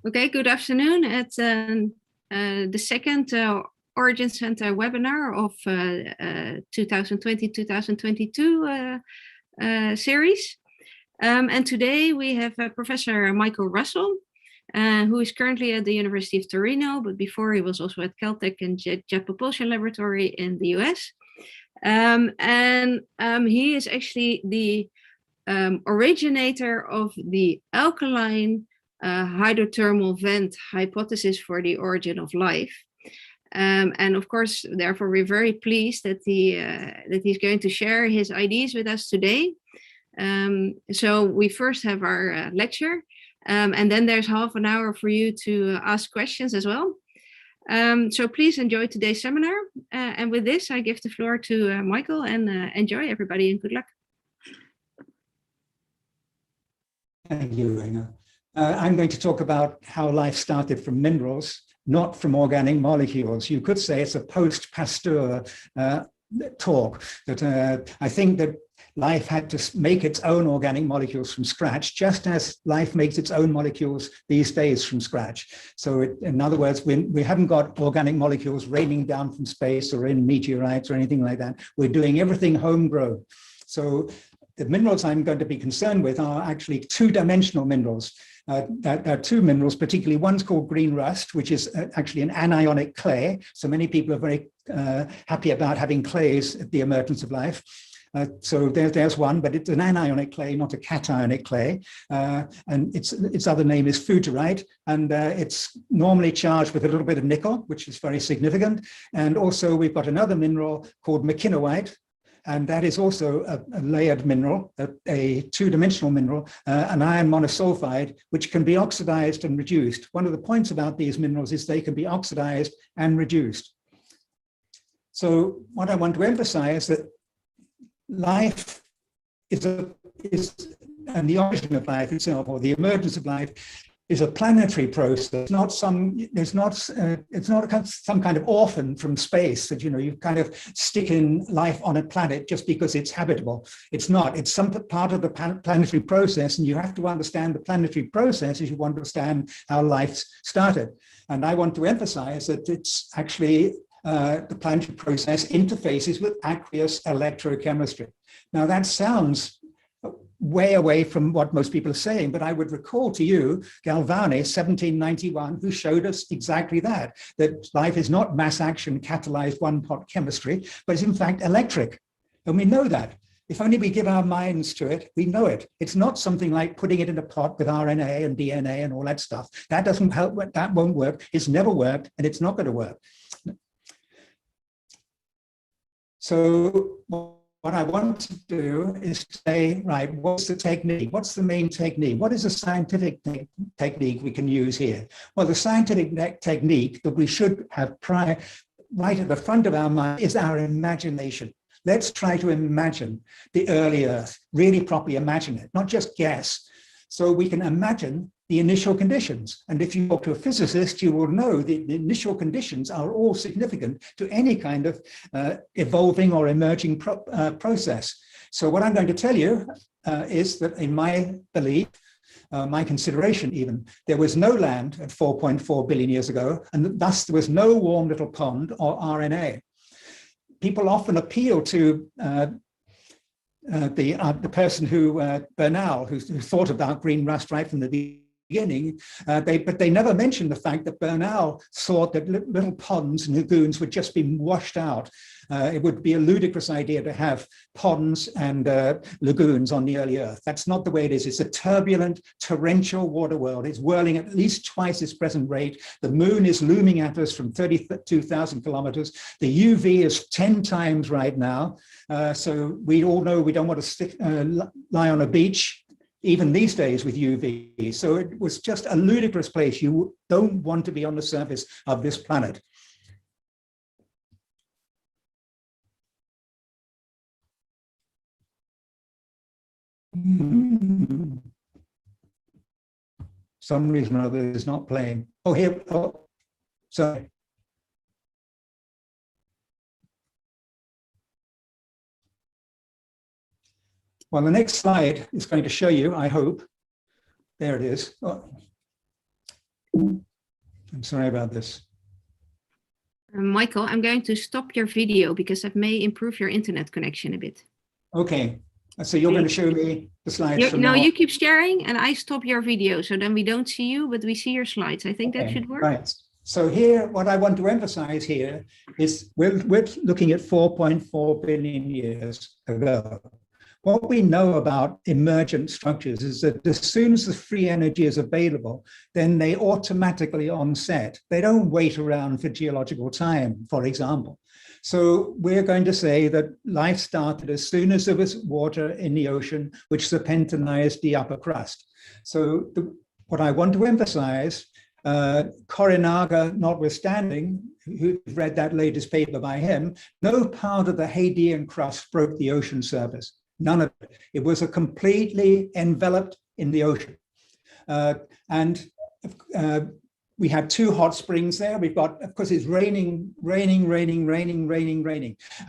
Okay, good afternoon. It's the second Origin Center webinar of 2020-2022 series. And today we have Professor Michael Russell, who is currently at the University of Torino, but before he was also at Caltech and Jet Propulsion Laboratory in the US. He is actually the originator of the alkaline hydrothermal vent hypothesis for the origin of life. And of course, therefore, we're very pleased that he's going to share his ideas with us today. So we first have our lecture, and then there's half an hour for you to ask questions as well. So please enjoy today's seminar. And with this, I give the floor to Michael, and enjoy, everybody, and good luck. Thank you, Inga. I'm going to talk about how life started from minerals, not from organic molecules. You could say it's a post-Pasteur talk, that I think that life had to make its own organic molecules from scratch, just as life makes its own molecules these days from scratch. So in other words, we haven't got organic molecules raining down from space or in meteorites or anything like that. We're doing everything homegrown. So the minerals I'm going to be concerned with are actually two-dimensional minerals. There are two minerals, particularly one's called green rust, which is actually an anionic clay. So many people are very happy about having clays at the emergence of life. So there's one, but it's an anionic clay, not a cationic clay. And its other name is futerite, and it's normally charged with a little bit of nickel, which is very significant. And also we've got another mineral called McKinowite, and that is also a layered mineral, a two-dimensional mineral, an iron monosulfide, which can be oxidized and reduced. One of the points about these minerals is they can be oxidized and reduced. So what I want to emphasize that life and the origin of life itself, or the emergence of life, is a planetary process, it's not some kind of orphan from space that, you kind of stick in life on a planet just because it's habitable. It's not, it's some part of the planetary process, and you have to understand the planetary process as you understand how life started. And I want to emphasize that it's actually the planetary process interfaces with aqueous electrochemistry. Now that sounds way away from what most people are saying, but I would recall to you Galvani, 1791, who showed us exactly that life is not mass action catalyzed one-pot chemistry, but is in fact electric. And we know that. If only we give our minds to it, we know it. It's not something like putting it in a pot with RNA and DNA and all that stuff. That doesn't help, that won't work. It's never worked, and it's not going to work. So what I want to do is say, right, what's the technique? What's the main technique? What is a scientific technique we can use here? Well, the scientific technique that we should have right at the front of our mind is our imagination. Let's try to imagine the early Earth, really properly imagine it, not just guess. So we can imagine the initial conditions. And if you talk to a physicist, you will know the initial conditions are all significant to any kind of evolving or emerging process. So what I'm going to tell you is that in my belief, my consideration even, there was no land at 4.4 billion years ago, and thus there was no warm little pond or RNA. People often appeal to the person who, Bernal, who thought about green rust right from the beginning, but they never mentioned the fact that Bernal thought that little ponds and lagoons would just be washed out. It would be a ludicrous idea to have ponds and lagoons on the early Earth. That's not the way it is. It's a turbulent, torrential water world. It's whirling at least twice its present rate. The moon is looming at us from 32,000 kilometers. The UV is 10 times right now. So we all know we don't want to lie on a beach, even these days with UV. So it was just a ludicrous place. You don't want to be on the surface of this planet. Some reason or other is not playing. Oh, here, oh, sorry. Well, the next slide is going to show you, I hope, there it is. Oh. I'm sorry about this. Michael, I'm going to stop your video because that may improve your internet connection a bit. Okay, so you're going to show me the slides from No, now on. you keep sharing and I stop your video. So then we don't see you, but we see your slides. I think that should work. Right. So here, what I want to emphasize here is we're looking at 4.4 billion years ago. What we know about emergent structures is that as soon as the free energy is available, then they automatically onset. They don't wait around for geological time, for example. So we're going to say that life started as soon as there was water in the ocean, which serpentinized the upper crust. So what I want to emphasize, Korinaga notwithstanding, who read that latest paper by him, no part of the Hadean crust broke the ocean surface. None of it. It was a completely enveloped in the ocean. We had two hot springs there. We've got, of course, it's raining.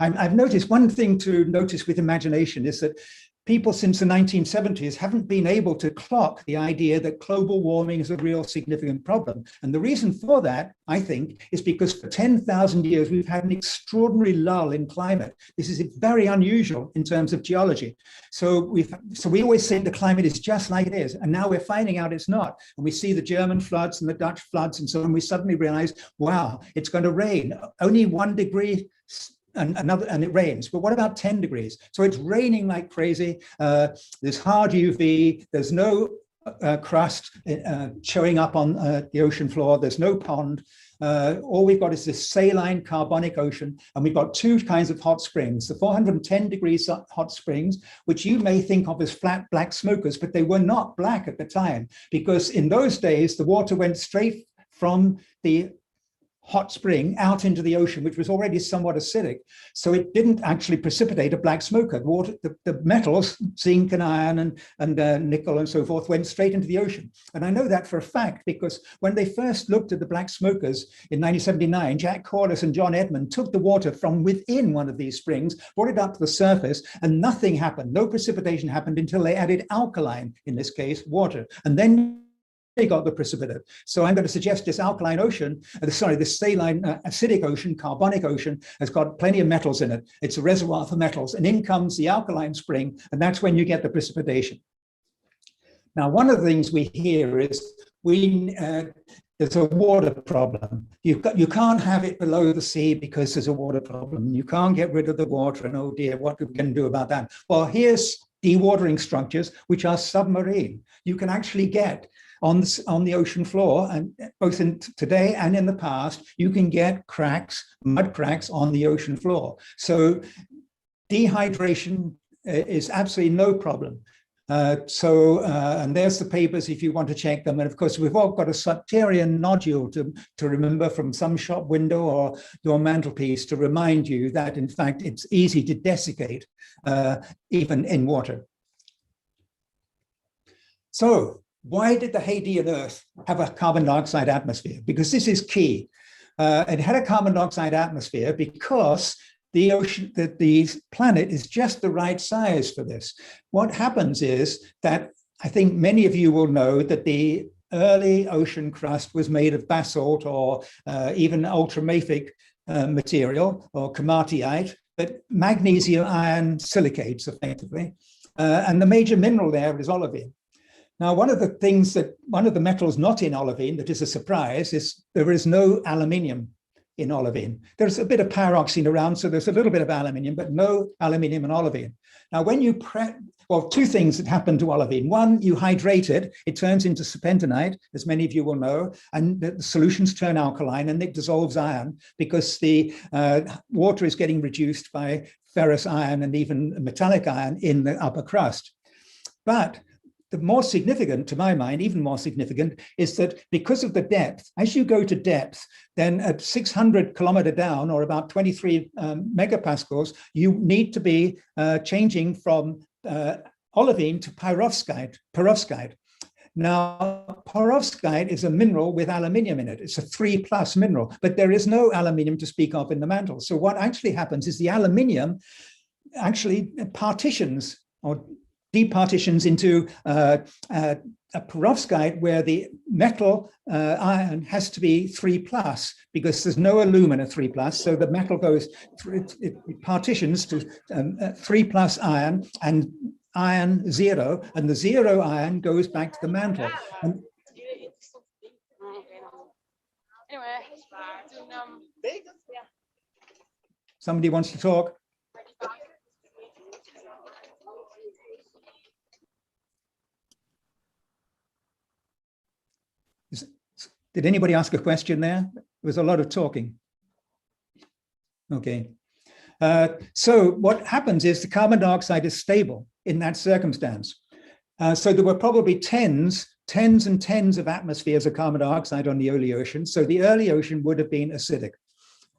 I've noticed one thing to notice with imagination is that people since the 1970s haven't been able to clock the idea that global warming is a real significant problem. And the reason for that, I think, is because for 10,000 years, we've had an extraordinary lull in climate. This is very unusual in terms of geology. So we always think the climate is just like it is. And now we're finding out it's not. And we see the German floods and the Dutch floods and so on. We suddenly realize, wow, it's going to rain. Only 1 degree and it rains, but what about 10 degrees? So it's raining like crazy. There's hard UV. There's no crust showing up on the ocean floor. There's no pond. All we've got is this saline carbonic ocean, and we've got two kinds of hot springs, the 410 degrees hot springs, which you may think of as flat black smokers, but they were not black at the time, because in those days, the water went straight from the hot spring out into the ocean, which was already somewhat acidic. So it didn't actually precipitate a black smoker. The metals, zinc and iron and nickel and so forth, went straight into the ocean. And I know that for a fact, because when they first looked at the black smokers in 1979, Jack Corliss and John Edmund took the water from within one of these springs, brought it up to the surface, and nothing happened. No precipitation happened until they added alkaline, in this case, water. And then they got the precipitate. So I'm going to suggest this alkaline ocean, this saline acidic ocean, carbonic ocean, has got plenty of metals in it. It's a reservoir for metals, and in comes the alkaline spring, and that's when you get the precipitation. Now, one of the things we hear is there's a water problem. You can't have it below the sea because there's a water problem. You can't get rid of the water, and oh dear, what are we going to do about that? Well, here's dewatering structures, which are submarine. You can actually get on the ocean floor, and both in today and in the past, you can get cracks, mud cracks on the ocean floor. So dehydration is absolutely no problem. And there's the papers if you want to check them. And of course, we've all got a Septarian nodule to remember from some shop window or your mantelpiece to remind you that, in fact, it's easy to desiccate even in water. So why did the Hadean Earth have a carbon dioxide atmosphere? Because this is key. It had a carbon dioxide atmosphere because the ocean, the planet is just the right size for this. What happens is that I think many of you will know that the early ocean crust was made of basalt or even ultramafic material or komatiite, but magnesium iron silicates effectively. And the major mineral there is olivine. Now, one of the metals not in olivine that is a surprise is there is no aluminium in olivine. There's a bit of pyroxene around, so there's a little bit of aluminium, but no aluminium in olivine. Now, when you two things that happen to olivine. One, you hydrate it, it turns into serpentinite, as many of you will know, and the solutions turn alkaline and it dissolves iron because the water is getting reduced by ferrous iron and even metallic iron in the upper crust. But the more significant, to my mind, even more significant, is that because of the depth, as you go to depth, then at 600 kilometer down, or about 23 megapascals, you need to be changing from olivine to perovskite. Now, perovskite is a mineral with aluminium in it. It's a 3+ mineral, but there is no aluminium to speak of in the mantle. So what actually happens is the aluminium actually partitions or departitions into a perovskite where the metal ion has to be 3+, because there's no alumina 3+, so the metal goes through, it partitions to 3+ ion and ion 0, and the 0 ion goes back to the mantle. And somebody wants to talk? Did anybody ask a question there? There was a lot of talking. Okay. So what happens is the carbon dioxide is stable in that circumstance. So there were probably tens and tens of atmospheres of carbon dioxide on the early ocean. So the early ocean would have been acidic.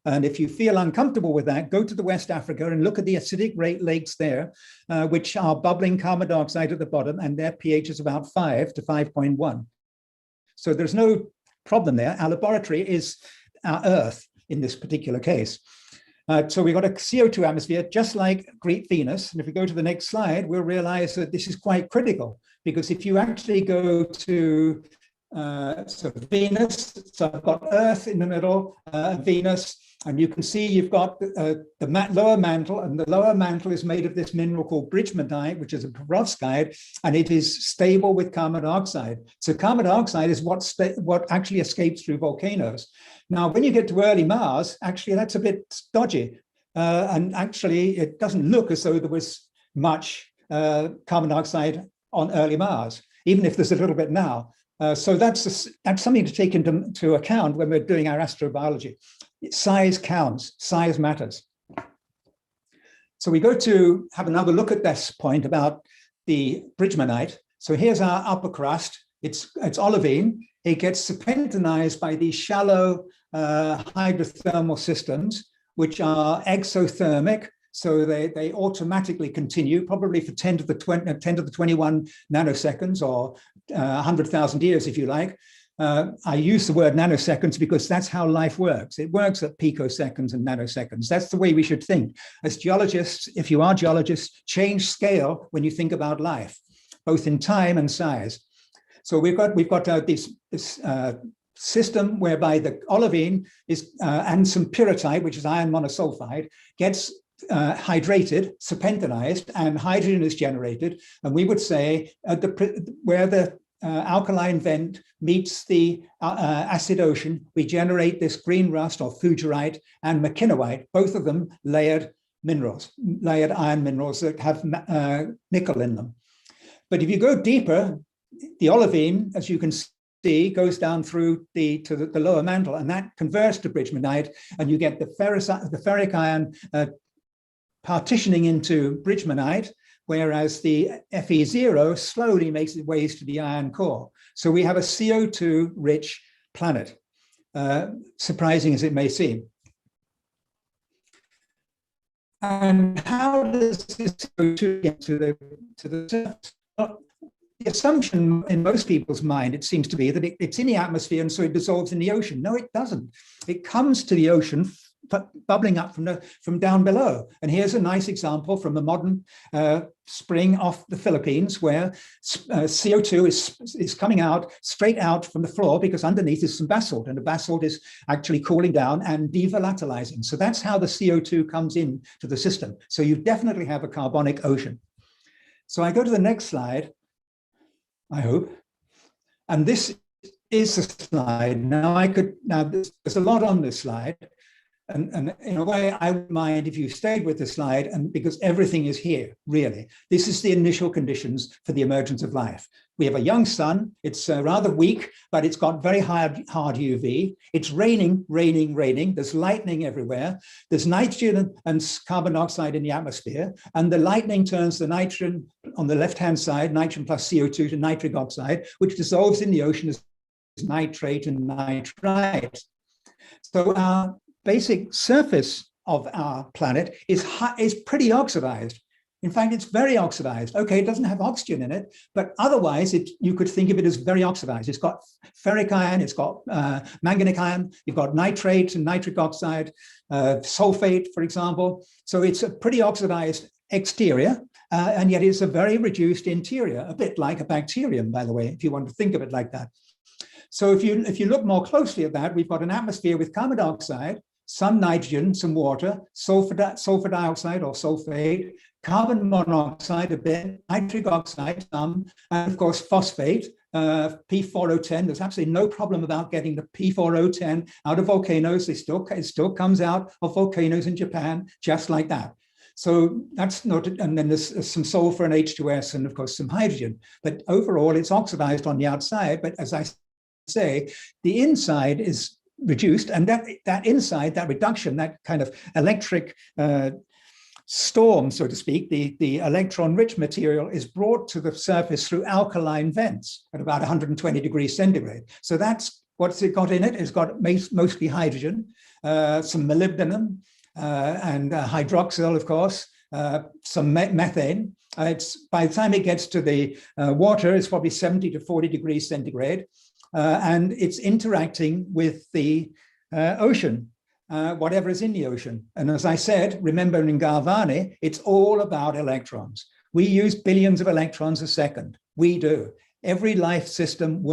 And if you feel uncomfortable with that, go to the West Africa and look at the acidic lakes there, which are bubbling carbon dioxide at the bottom, and their pH is about 5 to 5.1. So there's no problem there. Our laboratory is our Earth in this particular case. So we've got a CO2 atmosphere, just like Greek Venus. And if we go to the next slide, we'll realize that this is quite critical, because if you actually go to so Venus, so I've got Earth in the middle, Venus, and you can see you've got the lower mantle, and the lower mantle is made of this mineral called bridgmanite, which is a perovskite, and it is stable with carbon dioxide. So carbon dioxide is what actually escapes through volcanoes. Now, when you get to early Mars, actually that's a bit dodgy, and actually it doesn't look as though there was much carbon dioxide on early Mars, even if there's a little bit now. So that's something to take into account when we're doing our astrobiology. Size counts, size matters. So we go to have another look at this point about the bridgmanite. So here's our upper crust. It's olivine. It gets serpentinized by these shallow hydrothermal systems, which are exothermic. So they automatically continue, probably for 10 to the 21 nanoseconds, or 100,000 years, if you like. I use the word nanoseconds because that's how life works. It works at picoseconds and nanoseconds. That's the way we should think. As geologists, if you are geologists, change scale when you think about life, both in time and size. So we've got this system whereby the olivine is and some pyrrhotite, which is iron monosulfide, gets hydrated, serpentinized, and hydrogen is generated. And we would say where the alkaline vent meets the acid ocean, we generate this green rust or fuggerite and McKinowite, both of them layered minerals, layered iron minerals that have nickel in them. But if you go deeper, the olivine, as you can see, goes down through to the lower mantle, and that converts to bridgmanite, and you get the ferric ion partitioning into bridgmanite, whereas the Fe0 slowly makes its ways to the iron core. So we have a CO2-rich planet, surprising as it may seem. And how does this CO2 get to the surface? Well, the assumption in most people's mind, it seems to be, that it's in the atmosphere and so it dissolves in the ocean. No, it doesn't. It comes to the ocean, bubbling up from down below. And here's a nice example from a modern spring off the Philippines, where CO2 is coming out straight out from the floor, because underneath is some basalt, and the basalt is actually cooling down and devolatilizing. So that's how the CO2 comes in to the system. So you definitely have a carbonic ocean. So I go to the next slide, I hope. And this is the slide. Now there's a lot on this slide. And in a way, I wouldn't mind if you stayed with the slide, and because everything is here, really. This is the initial conditions for the emergence of life. We have a young sun. It's rather weak, but it's got very hard UV. It's raining. There's lightning everywhere. There's nitrogen and carbon dioxide in the atmosphere, and the lightning turns the nitrogen on the left-hand side, nitrogen plus CO2, to nitric oxide, which dissolves in the ocean as nitrate and nitrite. So our basic surface of our planet is pretty oxidized. In fact, it's very oxidized. Okay, it doesn't have oxygen in it, but otherwise you could think of it as very oxidized. It's got ferric iron, it's got manganic iron, you've got nitrate and nitric oxide, sulfate, for example. So it's a pretty oxidized exterior, And yet it's a very reduced interior, a bit like a bacterium, by the way, if you want to think of it like that. So if you look more closely at that, we've got an atmosphere with carbon dioxide, some nitrogen, some water, sulfur dioxide or sulfate, carbon monoxide a bit, nitric oxide some, and of course phosphate, P4O10. There's absolutely no problem about getting the P4O10 out of volcanoes. It still comes out of volcanoes in Japan, just like that. So that's not, and then there's some sulfur and H2S and of course some hydrogen. But overall it's oxidized on the outside, but as I say, the inside is reduced, and that inside, that reduction, that kind of electric storm, so to speak, the electron-rich material is brought to the surface through alkaline vents at about 120 degrees centigrade. So that's what's it got in it. It's got mostly hydrogen, some molybdenum, and hydroxyl, of course, some methane. It's by the time it gets to the water, it's probably 70 to 40 degrees centigrade. And it's interacting with the ocean, whatever is in the ocean. And as I said, remember in Galvani, it's all about electrons. We use billions of electrons a second. We do. Every life system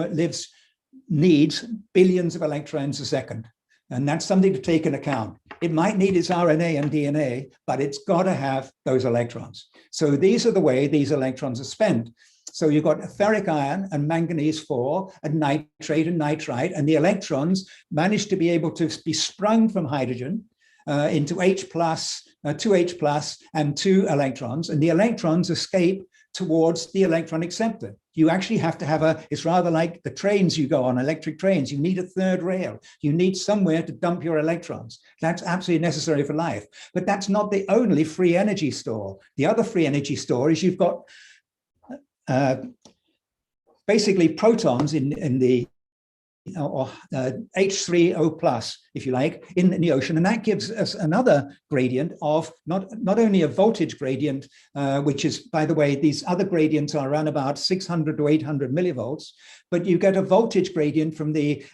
needs billions of electrons a second. And that's something to take into account. It might need its RNA and DNA, but it's got to have those electrons. So these are the way these electrons are spent. So you've got ferric iron and manganese 4 and nitrate and nitrite, and the electrons manage to be able to be sprung from hydrogen into H plus, 2H plus and 2 electrons, and the electrons escape towards the electron acceptor. You actually have to have it's rather like the trains you go on, electric trains. You need a third rail. You need somewhere to dump your electrons. That's absolutely necessary for life. But that's not the only free energy store. The other free energy store is you've got basically protons in the H3O plus, if you like, in the ocean, and that gives us another gradient of not only a voltage gradient, which is, by the way, these other gradients are around about 600 to 800 millivolts, but you get a voltage gradient from the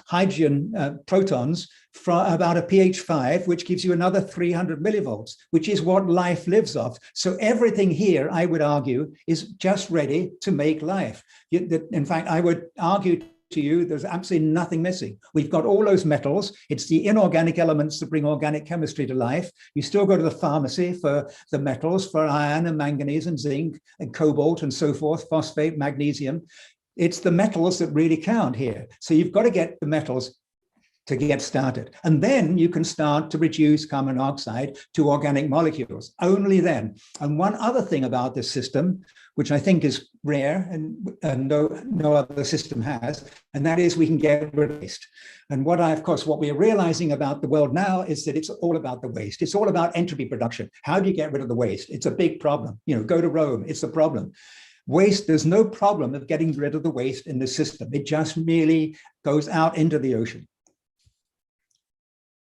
hydrogen protons from about a pH 5, which gives you another 300 millivolts, which is what life lives off. So everything here, I would argue, is just ready to make life. In fact, I would argue to you, there's absolutely nothing missing. We've got all those metals. It's the inorganic elements that bring organic chemistry to life. You still go to the pharmacy for the metals, for iron and manganese and zinc and cobalt and so forth, phosphate, magnesium. It's the metals that really count here. So you've got to get the metals to get started. And then you can start to reduce carbon dioxide to organic molecules, only then. And one other thing about this system, which I think is rare and no other system has, and that is we can get rid of waste. And what we're realizing about the world now is that it's all about the waste. It's all about entropy production. How do you get rid of the waste? It's a big problem. Go to Rome, it's a problem. Waste, there's no problem of getting rid of the waste in the system. It just merely goes out into the ocean.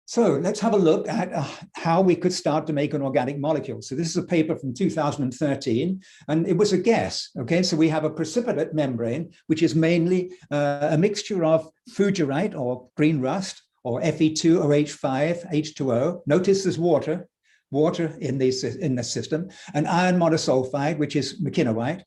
So let's have a look at how we could start to make an organic molecule. So this is a paper from 2013, and it was a guess. Okay, so we have a precipitate membrane, which is mainly a mixture of fuggerite or green rust or Fe2OH5, H2O. Notice there's water in the system, and iron monosulfide, which is McKinowite.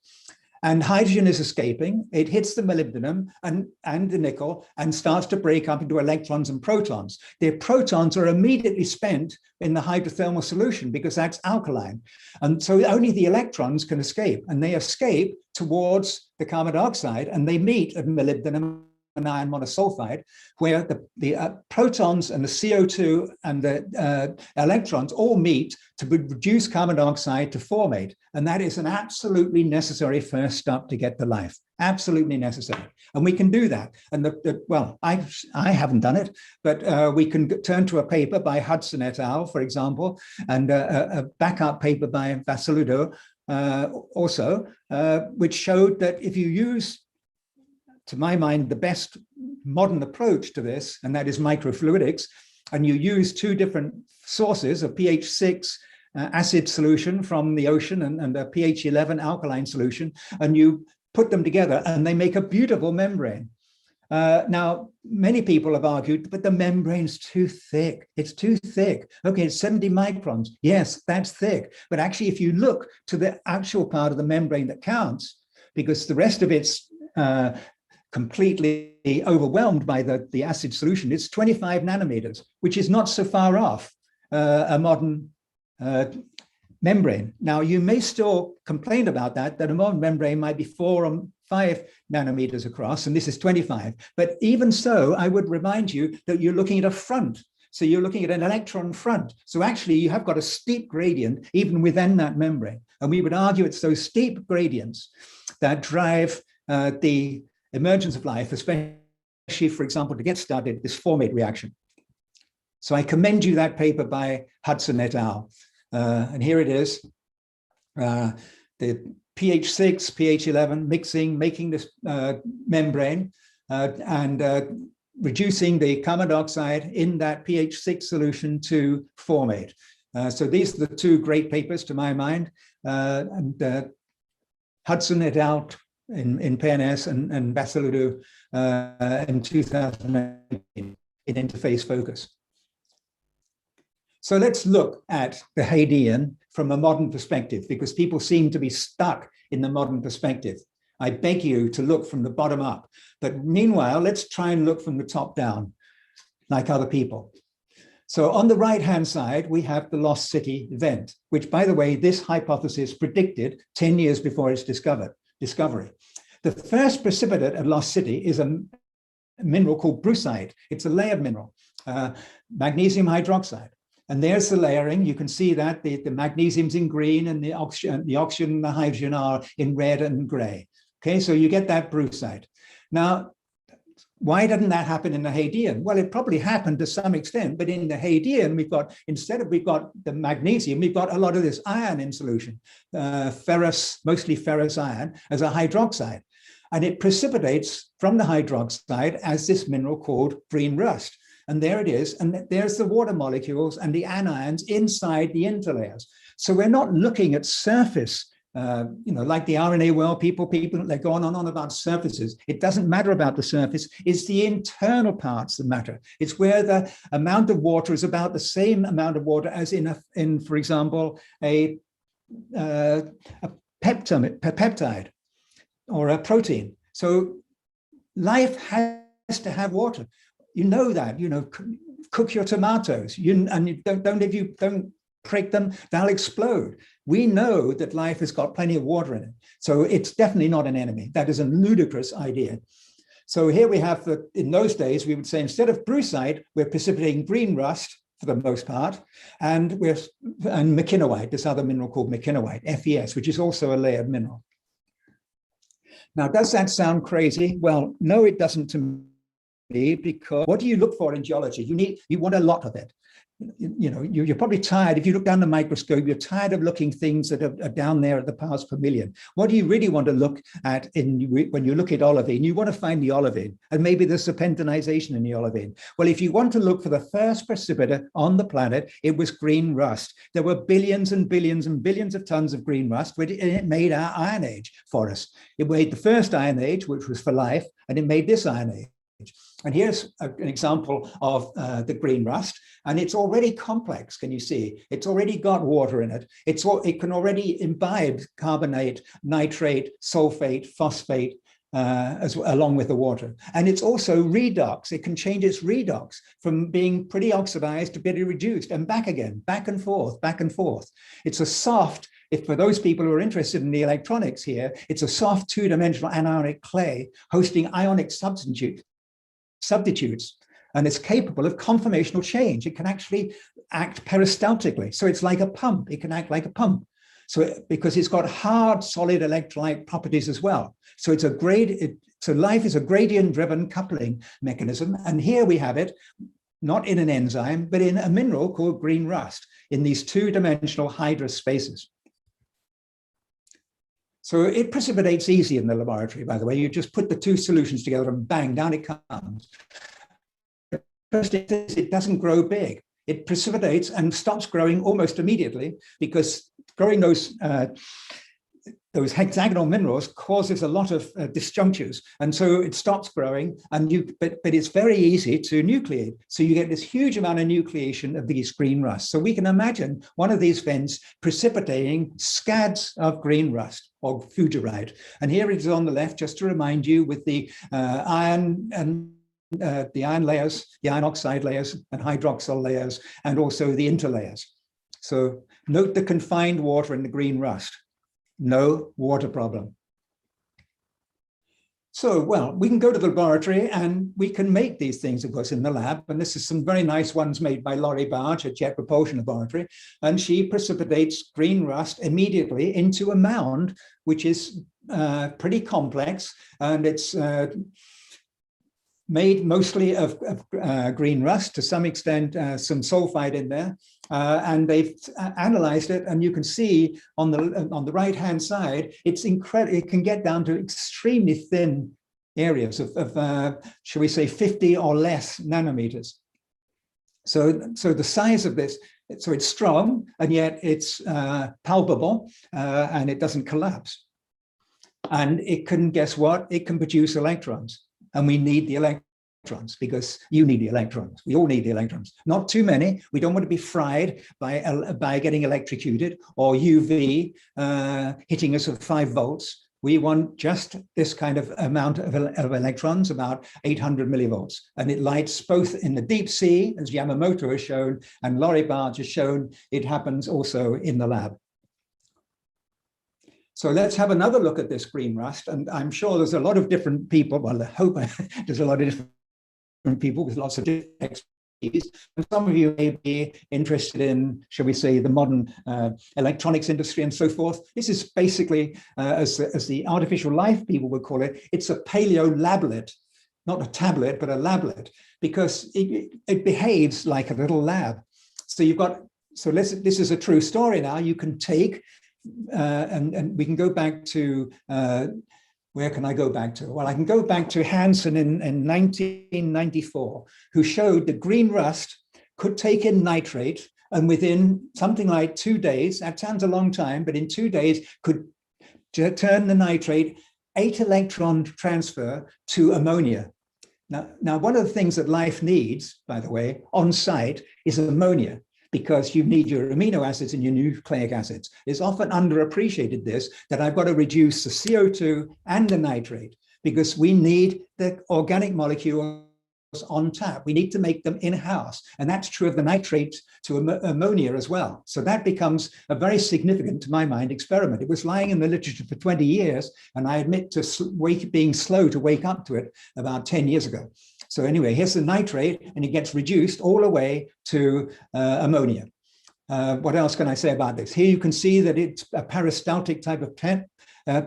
And hydrogen is escaping. It hits the molybdenum and the nickel and starts to break up into electrons and protons. The protons are immediately spent in the hydrothermal solution because that's alkaline. And so only the electrons can escape, and they escape towards the carbon dioxide, and they meet at molybdenum and iron monosulfide, where the protons and the CO2 and the electrons all meet to reduce carbon dioxide to formate. And that is an absolutely necessary first step to get to life. Absolutely necessary. And we can do that. And well, I haven't done it, but we can turn to a paper by Hudson et al., for example, and a backup paper by Vassiliou also, which showed that if you use, to my mind, the best modern approach to this, and that is microfluidics, and you use two different sources, a pH 6 acid solution from the ocean and a pH 11 alkaline solution, and you put them together and they make a beautiful membrane. Now, many people have argued, but the membrane's too thick. It's too thick. Okay, it's 70 microns. Yes, that's thick. But actually, if you look to the actual part of the membrane that counts, because the rest of it's completely overwhelmed by the acid solution, it's 25 nanometers, which is not so far off a modern membrane. Now, you may still complain about that a modern membrane might be 4 or 5 nanometers across, and this is 25. But even so, I would remind you that you're looking at a front. So you're looking at an electron front. So actually, you have got a steep gradient even within that membrane. And we would argue it's those steep gradients that drive the emergence of life, especially, for example, to get started, this formate reaction. So I commend you that paper by Hudson et al. And here it is. The pH 6, pH 11 mixing, making this membrane and reducing the carbon dioxide in that pH 6 solution to formate. So these are the two great papers to my mind. Hudson et al. In PNS and Basilidou in 2018 in Interface Focus. So let's look at the Hadean from a modern perspective, because people seem to be stuck in the modern perspective. I beg you to look from the bottom up. But meanwhile, let's try and look from the top down, like other people. So on the right-hand side, we have the Lost City event, which, by the way, this hypothesis predicted 10 years before its discovery. The first precipitate at Lost City is a mineral called brucite. It's a layered mineral, magnesium hydroxide. And there's the layering. You can see that the magnesium's in green and the oxygen and the hydrogen are in red and gray. Okay, so you get that brucite. Now, why didn't that happen in the Hadean? Well, it probably happened to some extent, but in the Hadean, we've got the magnesium, we've got a lot of this iron in solution, ferrous, mostly ferrous iron as a hydroxide. And it precipitates from the hydroxide as this mineral called green rust. And there it is. And there's the water molecules and the anions inside the interlayers. So we're not looking at surface, like the RNA world, people, they're going on about surfaces. It doesn't matter about the surface. It's the internal parts that matter. It's where the amount of water is about the same amount of water as in for example, a peptide or a protein. So life has to have water. You know that, cook your tomatoes, and you don't prick them, they'll explode. We know that life has got plenty of water in it. So it's definitely not an enemy. That is a ludicrous idea. So here we have in those days, we would say instead of brucite, we're precipitating green rust for the most part, and mckinowite, this other mineral called mckinowite, FeS, which is also a layered mineral. Now, does that sound crazy? Well, no, it doesn't to me. Because what do you look for in geology? You want a lot of it. You're probably tired. If you look down the microscope, you're tired of looking things that are down there at the parts per million. What do you really want to look at when you look at olivine? You want to find the olivine, and maybe there's serpentinization in the olivine. Well, if you want to look for the first precipitate on the planet, it was green rust. There were billions and billions and billions of tons of green rust, and it made our Iron Age for us. It made the first Iron Age, which was for life, and it made this Iron Age. And here's an example of the green rust, and it's already complex. Can you see? It's already got water in it. It can already imbibe carbonate, nitrate, sulfate, phosphate, along with the water. And it's also redox. It can change its redox from being pretty oxidized to pretty reduced and back again, back and forth, back and forth. It's a soft, for those people who are interested in the electronics here, it's a soft two-dimensional anionic clay hosting ionic substitutes, and it's capable of conformational change. It can actually act peristaltically. So it's like a pump. It can act like a pump. So because it's got hard, solid electrolyte properties as well. So so life is a gradient-driven coupling mechanism. And here we have it, not in an enzyme, but in a mineral called green rust in these two-dimensional hydrous spaces. So it precipitates easy in the laboratory, by the way. You just put the two solutions together and bang, down it comes. First, it doesn't grow big. It precipitates and stops growing almost immediately, because growing those those hexagonal minerals causes a lot of disjunctures, and so it stops growing. But it's very easy to nucleate, so you get this huge amount of nucleation of these green rust. So we can imagine one of these vents precipitating scads of green rust or fuggerite. And here it is on the left, just to remind you, with the iron and the iron layers, the iron oxide layers and hydroxyl layers, and also the interlayers. So note the confined water in the green rust. No water problem. So, well, we can go to the laboratory and we can make these things, of course, in the lab. And this is some very nice ones made by Laurie Barge at Jet Propulsion Laboratory. And she precipitates green rust immediately into a mound, which is pretty complex. And it's made mostly of green rust, to some extent, some sulfide in there. And they've analyzed it, and you can see on the right-hand side, it's incredible. It can get down to extremely thin areas of shall we say, 50 or less nanometers. So the size of this, so it's strong, and yet it's palpable, and it doesn't collapse. And it can, guess what? It can produce electrons. And we need the electrons, because you need the electrons. We all need the electrons. Not too many. We don't want to be fried by getting electrocuted or UV hitting us with 5 volts. We want just this kind of amount of electrons, about 800 millivolts. And it lights both in the deep sea, as Yamamoto has shown, and Laurie Barge has shown it happens also in the lab. So let's have another look at this green rust. And I'm sure there's a lot of different people, well, I hope there's a lot of different people with lots of different expertise. And some of you may be interested in, shall we say, the modern electronics industry and so forth. This is basically, as the artificial life people would call it, it's a paleo-lablet, not a tablet, but a lablet, because it behaves like a little lab. So you've got, so this is a true story now. You can take, and we can go back to, where can I go back to? Well, I can go back to Hansen in 1994, who showed that green rust could take in nitrate, and within something like 2 days, that sounds a long time, but in 2 days could turn the nitrate 8 electron transfer to ammonia. Now, one of the things that life needs, by the way, on site is ammonia, because you need your amino acids and your nucleic acids. It's often underappreciated this, that I've got to reduce the CO2 and the nitrate, because we need the organic molecules on tap. We need to make them in-house. And that's true of the nitrate to ammonia as well. So that becomes a very significant, to my mind, experiment. It was lying in the literature for 20 years, and I admit to being slow to wake up to it about 10 years ago. So anyway, here's the nitrate, and it gets reduced all the way to ammonia. What else can I say about this? Here you can see that it's a peristaltic type of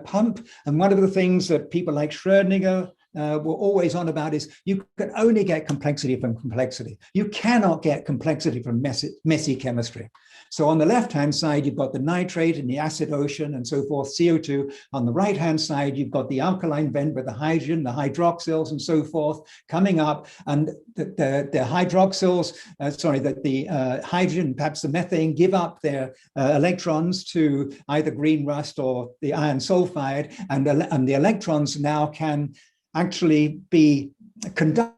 pump. And one of the things that people like Schrödinger were always on about is you can only get complexity from complexity. You cannot get complexity from messy chemistry. So on the left-hand side, you've got the nitrate and the acid ocean and so forth, CO2. On the right-hand side, you've got the alkaline vent with the hydrogen, the hydroxyls and so forth coming up. And the hydroxyls, the hydrogen, perhaps the methane, give up their electrons to either green rust or the iron sulfide. And the electrons now can actually be conducted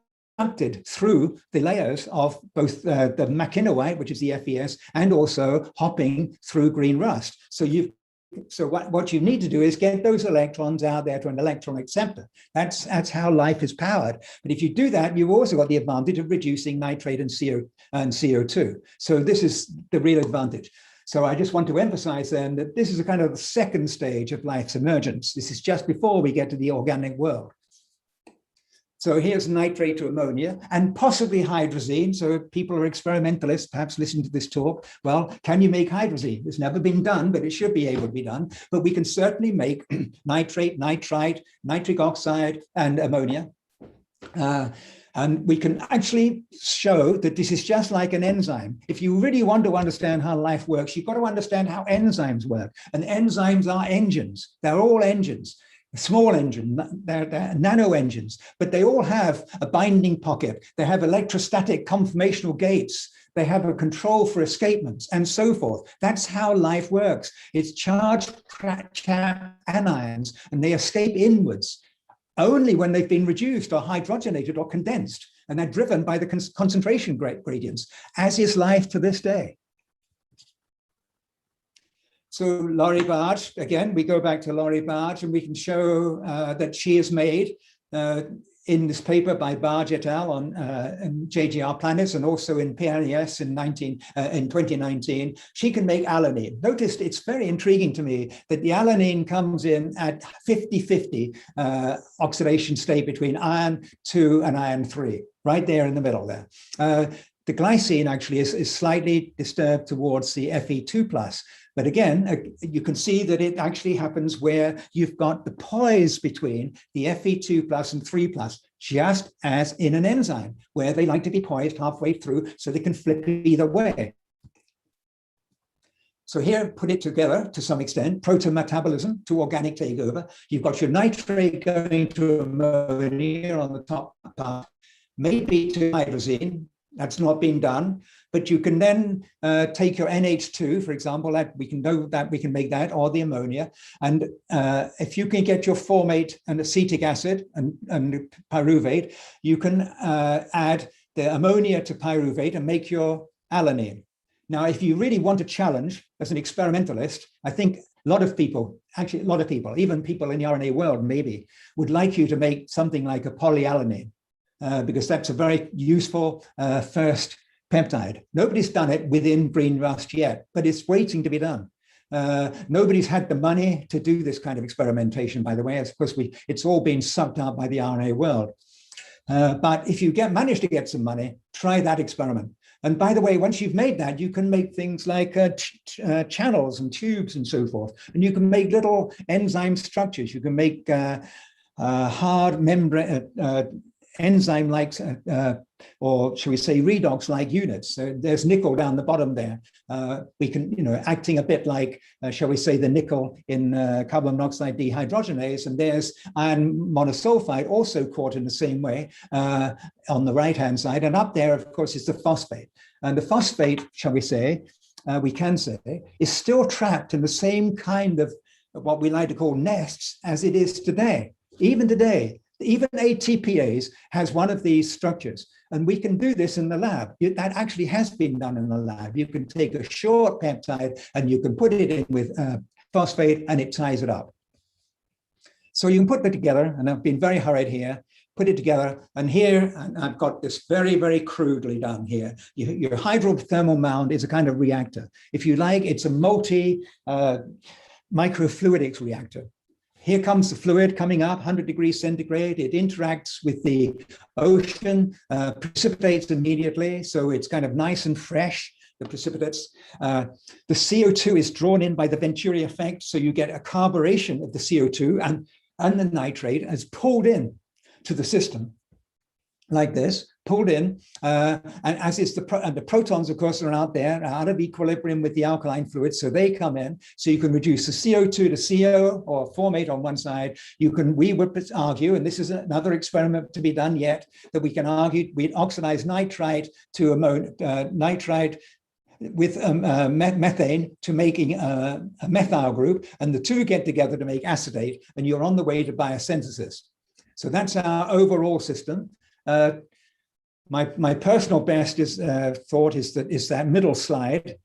through the layers of both the McInnerite, which is the FES, and also hopping through green rust. So what you need to do is get those electrons out there to an electron acceptor. That's how life is powered. But if you do that, you've also got the advantage of reducing nitrate and CO2. So this is the real advantage. So I just want to emphasize then that this is a kind of the second stage of life's emergence. This is just before we get to the organic world. So here's nitrate to ammonia and possibly hydrazine. So people are experimentalists, perhaps listening to this talk. Well, can you make hydrazine? It's never been done, but it should be able to be done. But we can certainly make nitrate, nitrite, nitric oxide, and ammonia. And we can actually show that this is just like an enzyme. If you really want to understand how life works, you've got to understand how enzymes work. And enzymes are engines. They're all engines. small engine, they're nano engines, but they all have a binding pocket. They have electrostatic conformational gates. They have a control for escapements and so forth. That's how life works. It's charged anions, and they escape inwards only when they've been reduced or hydrogenated or condensed. And they're driven by the concentration gradients, as is life to this day. So Laurie Barge, again, we go back to Laurie Barge, and we can show that she is made in this paper by Barge et al. On JGR planets, and also in PNAS in 2019, she can make alanine. Notice it's very intriguing to me that the alanine comes in at 50-50 oxidation state between iron 2 and iron 3, right there in the middle there. The glycine actually is slightly disturbed towards the Fe2+. But again, you can see that it actually happens where you've got the poise between the Fe2+ and 3+, just as in an enzyme, where they like to be poised halfway through so they can flip either way. So here, put it together to some extent, proton metabolism to organic takeover. You've got your nitrate going to ammonia on the top part, maybe to hydrazine. That's not being done, but you can then take your NH2, for example, that we can know that we can make that, or the ammonia. And if you can get your formate and acetic acid and pyruvate, you can add the ammonia to pyruvate and make your alanine. Now, if you really want a challenge as an experimentalist, I think a lot of people, actually a lot of people, even people in the RNA world maybe, would like you to make something like a polyalanine. Because that's a very useful first peptide. Nobody's done it within green rust yet, but it's waiting to be done. Nobody's had the money to do this kind of experimentation, by the way. Of course, it's all been sucked up by the RNA world. But if you manage to get some money, try that experiment. And by the way, once you've made that, you can make things like channels and tubes and so forth. And you can make little enzyme structures. You can make hard membrane enzyme-like, or shall we say redox-like units. So there's nickel down the bottom there. We can, acting a bit like, shall we say, the nickel in carbon monoxide dehydrogenase, and there's iron monosulfide also caught in the same way on the right-hand side. And up there, of course, is the phosphate. And the phosphate, shall we say, we can say, is still trapped in the same kind of what we like to call nests as it is today. Even today, even ATPase has one of these structures, and we can do this in the lab. That actually has been done in the lab. You can take a short peptide and you can put it in with phosphate, and it ties it up. So you can put it together, and I've been very hurried here, put it together, and here I've got this very, very crudely done here. Your hydrothermal mound is a kind of reactor. If you like, it's a microfluidics reactor. Here comes the fluid coming up, 100 degrees centigrade. It interacts with the ocean, precipitates immediately. So it's kind of nice and fresh, the precipitates. The CO2 is drawn in by the Venturi effect. So you get a carburation of the CO2, and the nitrate is pulled in to the system like this, pulled in, and as is the protons, of course, are out there, out of equilibrium with the alkaline fluid, so they come in. So you can reduce the CO2 to CO or formate on one side. We would argue, and this is another experiment to be done yet, that we can argue we'd oxidize nitrite to nitrite with methane to making a methyl group, and the two get together to make acetate, and you're on the way to biosynthesis. So that's our overall system. My personal best thought is that middle slide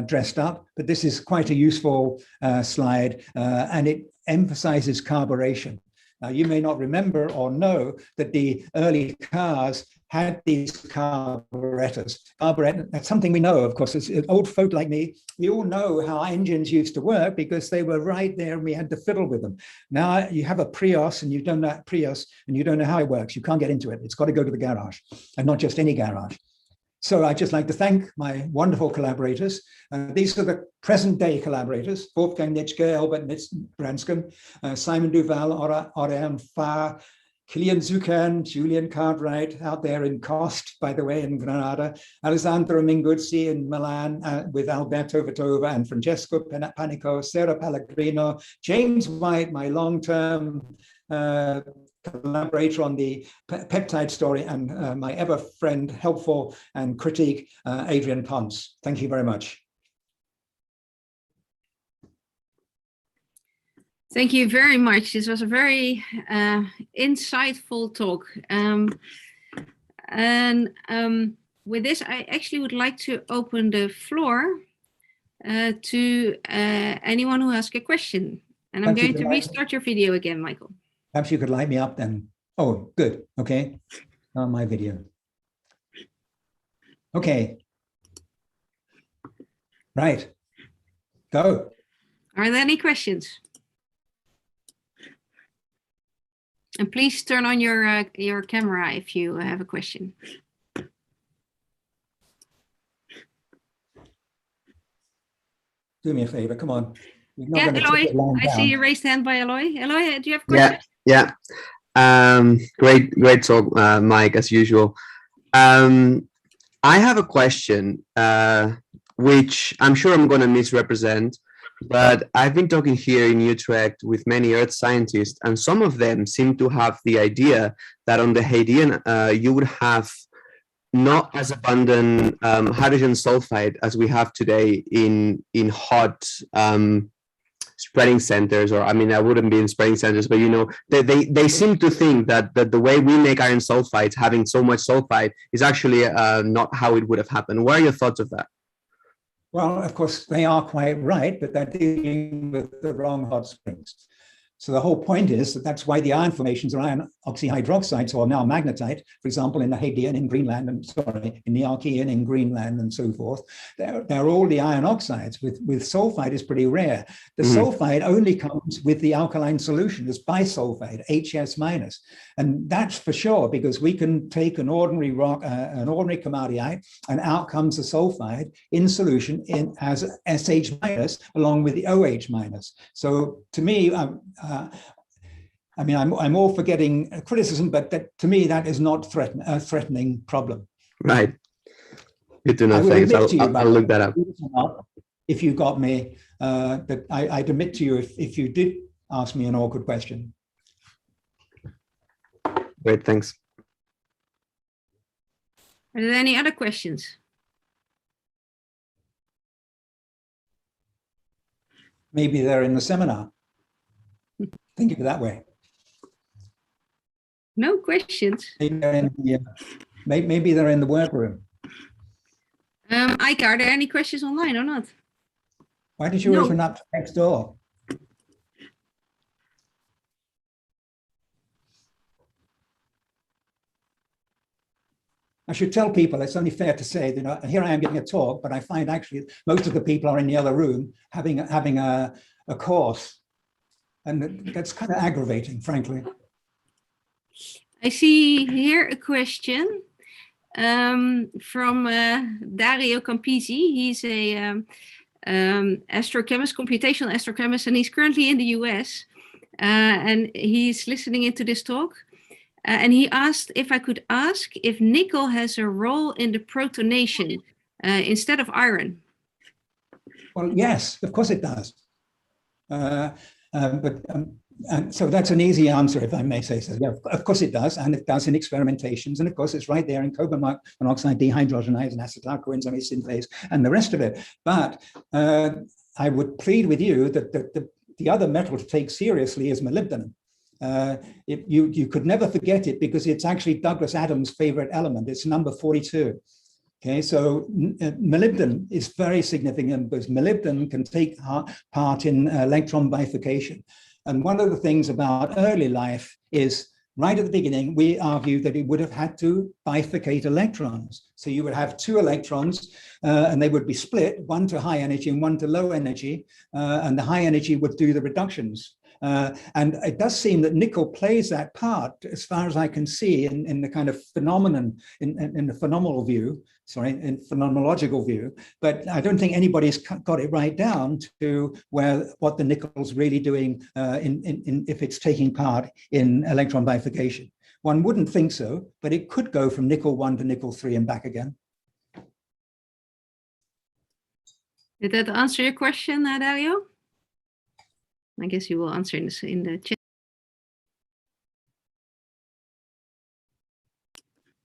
dressed up, but this is quite a useful slide, and it emphasizes carburation. Now, you may not remember or know that the early cars had these carburetors. That's something we know, of course. It's old folk like me. We all know how engines used to work because they were right there and we had to fiddle with them. Now you have a Prius and you don't know how it works. You can't get into it. It's got to go to the garage, and not just any garage. So I'd just like to thank my wonderful collaborators. These are the present day collaborators: Wolfgang Nitschke, Albert Branscombe, Simon Duval, Orion Farr, Kilian Zucan, Julian Cartwright out there in Kost, by the way, in Granada, Alessandro Minguzzi in Milan with Alberto Vitova and Francesco Panico, Sarah Pellegrino, James White, my long-term collaborator on the peptide story, and my ever friend, helpful and critique, Adrian Ponce. Thank you very much. Thank you very much. This was a very insightful talk. With this, I actually would like to open the floor to anyone who has a question. And I'm going to restart your video again, Michael. Perhaps you could light me up then. Oh, good. Okay. On my video. Okay. Right. Go. Are there any questions? And please turn on your camera if you have a question. Do me a favor, come on. Yeah, Eloy, I see a raised hand by Eloy. Eloy, do you have a question? Yeah. Great talk, Mike, as usual. I have a question, which I'm sure I'm going to misrepresent, but I've been talking here in Utrecht with many earth scientists, and some of them seem to have the idea that on the Hadean, you would have not as abundant hydrogen sulfide as we have today in hot spreading centers, or I mean, I wouldn't be in spreading centers, but you know, they seem to think that the way we make iron sulfides, having so much sulfide, is actually not how it would have happened. What are your thoughts of that? Well, of course, they are quite right, but they're dealing with the wrong hot springs. So the whole point is that that's why the iron formations are iron oxyhydroxides, or now magnetite, for example, in the Hadean in Greenland, and sorry, in the Archean in Greenland and so forth. They're all the iron oxides. With sulfide is pretty rare. The sulfide only comes with the alkaline solution as bisulfide, HS minus. And that's for sure, because we can take an ordinary rock, an ordinary komatiite, and out comes the sulfide in solution as SH minus along with the OH minus. So to me, I mean, I'm all for getting criticism, but to me, that is not a threatening problem. Right. Good to know. Thanks. I'll look that up. If you got me, but I'd admit to you if you did ask me an awkward question. Great, thanks. Are there any other questions? Maybe they're in the seminar. Think of it that way. No questions. Maybe they're in the workroom. Ike, are there any questions online or not? Why did you open up next door? I should tell people, it's only fair to say, you know, here I am giving a talk, but I find actually most of the people are in the other room having a course. And that's kind of aggravating, frankly. I see here a question from Dario Campisi. He's a astrochemist, computational astrochemist, and he's currently in the US. And he's listening into this talk. And he asked if I could ask if nickel has a role in the protonation instead of iron. Well, yes, of course it does. And so that's an easy answer, if I may say so. Yeah, of course it does, and it does in experimentations, and of course it's right there in cobalt monoxide dehydrogenase and acetyl coenzyme synthase and the rest of it. But I would plead with you that the other metal to take seriously is molybdenum. You could never forget it because it's actually Douglas Adams' favorite element. It's number 42. Okay, so molybdenum is very significant because molybdenum can take part in electron bifurcation. And one of the things about early life is right at the beginning, we argued that it would have had to bifurcate electrons. So you would have two electrons and they would be split, one to high energy and one to low energy, and the high energy would do the reductions. And it does seem that nickel plays that part, as far as I can see, in the kind of phenomenon, in the phenomenal view, in phenomenological view. But I don't think anybody's got it right down to what the nickel's really doing if it's taking part in electron bifurcation. One wouldn't think so, but it could go from nickel 1 to nickel 3 and back again. Did that answer your question, Dario? I guess you will answer in the chat.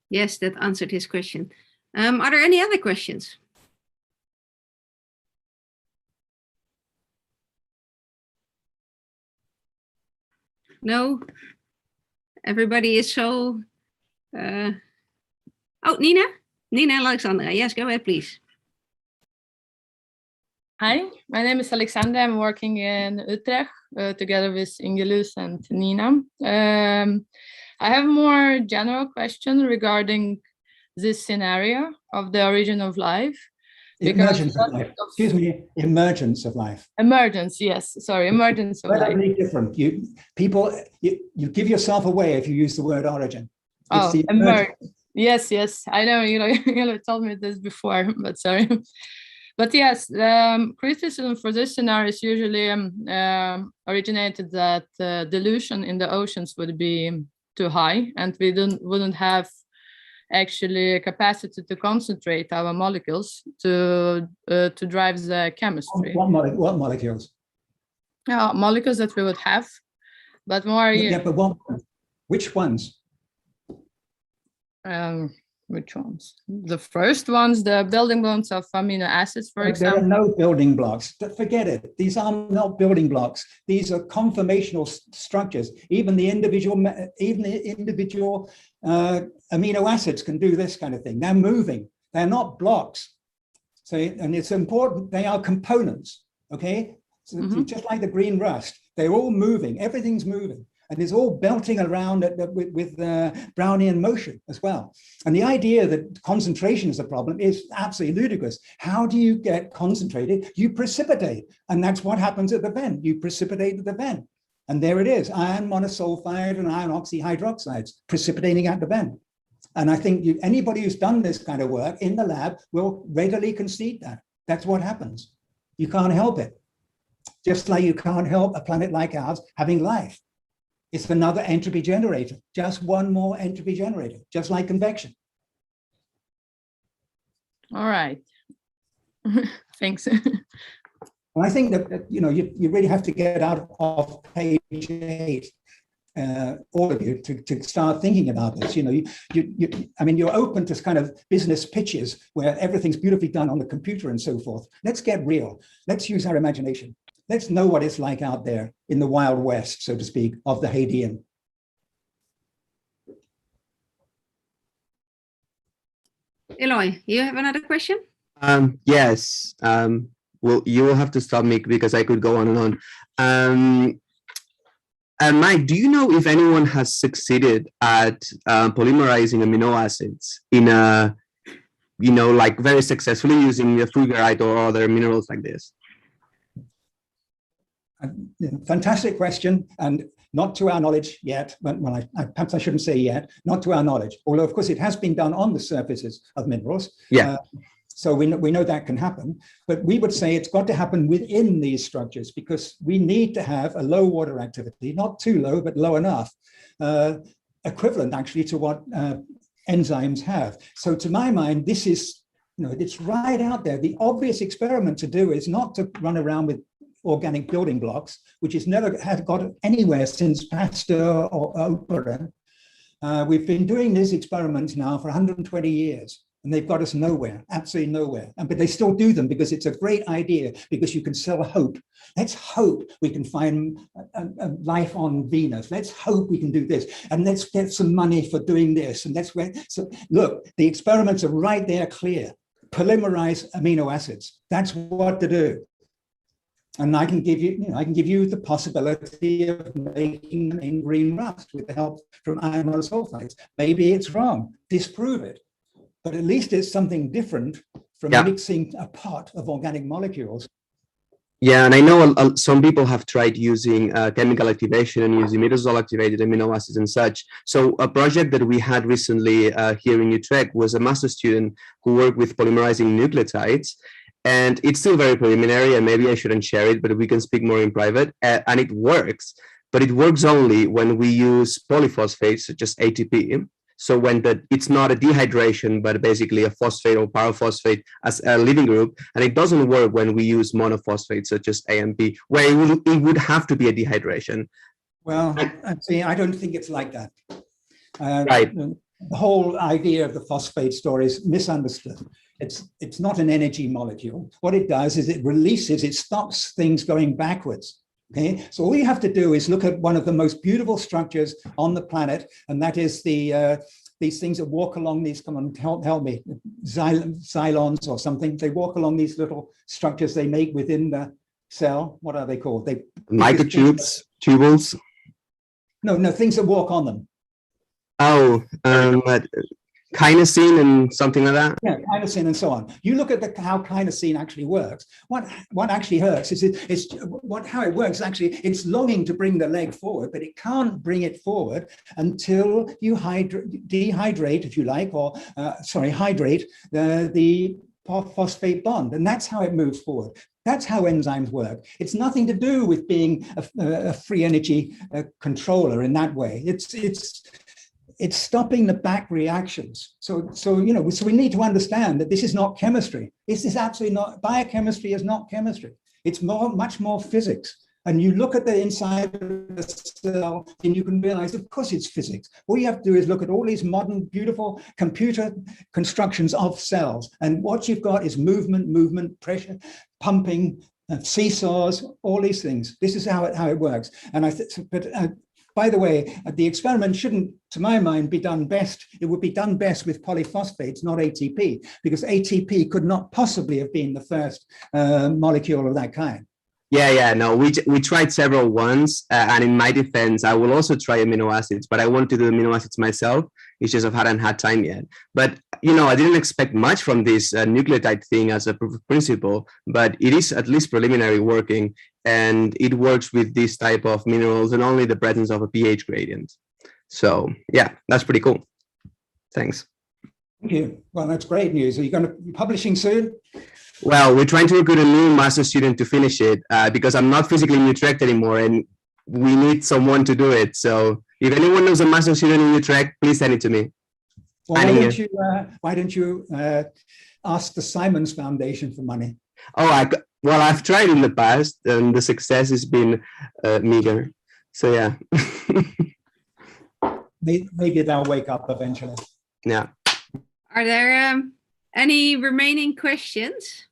Yes, that answered his question. Are there any other questions? No? Everybody is so... Oh, Nina? Nina Alexandra. Yes, go ahead, please. Hi, my name is Alexandra. I'm working in Utrecht together with Ingelus and Nina. I have a more general question regarding this scenario of the origin of life. Emergence of life. Excuse me, emergence of life. Emergence, yes. Sorry, emergence of life. Very different. You give yourself away if you use the word origin. It's emergence. Yes. I know you told me this before, but sorry. But yes, criticism for this scenario is usually originated that dilution in the oceans would be too high, and we wouldn't have actually a capacity to concentrate our molecules to drive the chemistry. What molecules? Molecules that we would have, but more. Yeah, but which ones? Which ones? The first ones, the building blocks of amino acids, for example. There are no building blocks. Forget it. These are not building blocks. These are conformational structures. Even the individual amino acids can do this kind of thing. They're moving. They're not blocks. So, and it's important. They are components. Okay. So just like the green rust, they're all moving. Everything's moving. And it's all belting around with Brownian motion as well. And the idea that concentration is a problem is absolutely ludicrous. How do you get concentrated? You precipitate. And that's what happens at the vent. You precipitate at the vent. And there it is, iron monosulfide and iron oxyhydroxides precipitating at the vent. And I think anybody who's done this kind of work in the lab will readily concede that. That's what happens. You can't help it. Just like you can't help a planet like ours having life. It's another entropy generator, just one more entropy generator, just like convection. All right. Thanks. And I think that you really have to get out of page 8, all of you, to start thinking about this. I mean, you're open to kind of business pitches where everything's beautifully done on the computer and so forth. Let's get real. Let's use our imagination. Let's know what it's like out there in the Wild West, so to speak, of the Hadean. Eloy, you have another question? Yes. Well, you will have to stop me because I could go on and on. Mike, do you know if anyone has succeeded at polymerizing amino acids in a, like very successfully using the fuggerite or other minerals like this? Fantastic question, and not to our knowledge yet, but well, perhaps I shouldn't say yet, not to our knowledge, although of course it has been done on the surfaces of minerals. Yeah. So we know that can happen, but we would say it's got to happen within these structures because we need to have a low water activity, not too low, but low enough, equivalent actually to what enzymes have. So to my mind, this is, it's right out there. The obvious experiment to do is not to run around with organic building blocks, which has never have got anywhere since Pasteur or Operin. We've been doing these experiments now for 120 years, and they've got us nowhere, absolutely nowhere. But they still do them because it's a great idea, because you can sell hope. Let's hope we can find a life on Venus. Let's hope we can do this, and let's get some money for doing this. And that's where, so look, the experiments are right there, clear. Polymerize amino acids. That's what to do. And I can give you the possibility of making them in green rust with the help from iron monosulfides. Maybe it's wrong, disprove it. But at least it's something different from mixing a pot of organic molecules. Yeah, and I know some people have tried using chemical activation and using imidazole activated amino acids and such. So a project that we had recently here in Utrecht was a master student who worked with polymerizing nucleotides. And it's still very preliminary, and maybe I shouldn't share it, but we can speak more in private. And it works. but it works only when we use polyphosphates such as ATP. So when it's not a dehydration, but basically a phosphate or pyrophosphate as a living group, and it doesn't work when we use monophosphates such as AMP, where it would have to be a dehydration. Well, see, I don't think it's like that. Right. The whole idea of the phosphate story is misunderstood. It's not an energy molecule. What it does is it stops things going backwards. Okay, so all you have to do is look at one of the most beautiful structures on the planet, and that is these things that walk along these, come on, help me, xylons or something. They walk along these little structures they make within the cell. What are they called? Microtubes, tubules? No, things that walk on them. Oh, kinosine and something like that. Yeah, kinosine and so on. You look at how kinosine actually works. What actually hurts is how it works. Actually, it's longing to bring the leg forward, but it can't bring it forward until you dehydrate, if you like, or hydrate the phosphate bond, and that's how it moves forward. That's how enzymes work. It's nothing to do with being a free energy controller in that way. It's stopping the back reactions. So we need to understand that this is not chemistry. This is absolutely not, biochemistry is not chemistry. It's much more physics. And you look at the inside of the cell and you can realize, of course, it's physics. All you have to do is look at all these modern, beautiful computer constructions of cells. And what you've got is movement, pressure, pumping, seesaws, all these things. This is how it works. And by the way, the experiment shouldn't, to my mind, be done best. It would be done best with polyphosphates, not ATP, because ATP could not possibly have been the first molecule of that kind. Yeah, no, we tried several ones, and in my defense, I will also try amino acids, but I wanted to do amino acids myself. It's just I hadn't had time yet. But I didn't expect much from this nucleotide thing as a proof of principle, but it is at least preliminary working, and it works with this type of minerals and only the presence of a pH gradient. So yeah, that's pretty cool. Thanks. Thank you. Well, that's great news. Are you going to be publishing soon? Well, we're trying to recruit a new master student to finish it because I'm not physically in Utrecht anymore, and we need someone to do it. So if anyone knows a master student in Utrecht, please send it to me. Well, why don't you ask the Simons Foundation for money? Oh, I've tried in the past, and the success has been meager. So yeah. Maybe they'll wake up eventually. Yeah. Are there any remaining questions?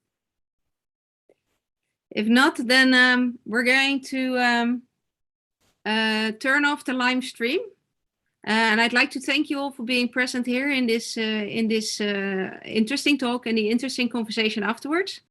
If not, then we're going to turn off the live stream. And I'd like to thank you all for being present here in this interesting talk and the interesting conversation afterwards.